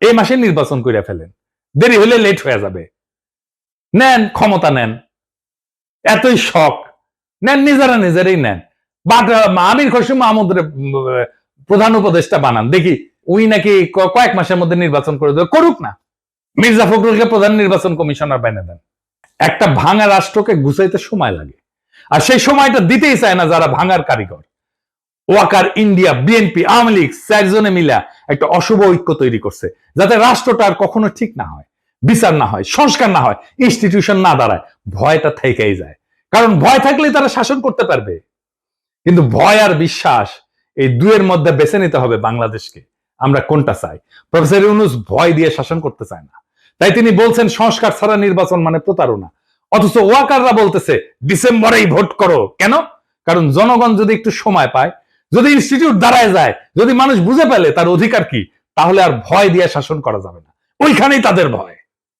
এই মাসে নির্বাচন করে ফেলেন, দেরি হলে লেট হয়ে যাবে, নেন ক্ষমতা নেন, এতই শখ নেন, নিজেরাই নেন। বাট আমির খসরু মাহমুদ প্রধান উপদেষ্টা বানান, দেখি উনি নাকি কয়েক মাসের মধ্যে নির্বাচন করে দেবে, করুক না। মির্জা ফখরুলকে প্রধান নির্বাচন কমিশনার বানিয়ে দেন। একটা ভাঙা রাষ্ট্রকে গুছাইতে সময় লাগে, আর সেই সময়টা দিতেই চায় না যারা ভাঙার কারিগর। ওয়াকার, ইন্ডিয়া, বিএনপি, আওয়ামী লীগ চারজনে মিলা একটা অশুভ ঐক্য তৈরি করছে, যাতে রাষ্ট্রটা আর কখনো ঠিক না হয়, বিচার না হয়, সংস্কার না হয়, ইনস্টিটিউশন না দাঁড়ায়। ভয়টা থেকেই যায়, কারণ ভয় থাকলে তারা শাসন করতে পারবে। কিন্তু ভয় আর বিশ্বাস, এই দুয়ের মধ্যে বেছে নিতে হবে বাংলাদেশকে, আমরা কোনটা চাই। প্রফেসর ইউনূস ভয় দিয়ে শাসন করতে চায় না, তাই তিনি বলছেন সংস্কার ছাড়া নির্বাচন মানে প্রতারণা। অথচ ওয়াকাররা বলতেছে ডিসেম্বরেই ভোট করো। কেন? কারণ জনগণ যদি একটু সময় পায়, যদি ইনস্টিটিউট দাঁড়ায় যায়, যদি মানুষ বুঝে ফেলে তার অধিকার কি, তাহলে আর ভয় দিয়ে শাসন করা যাবে না। ওইখানেই তাদের ভয়।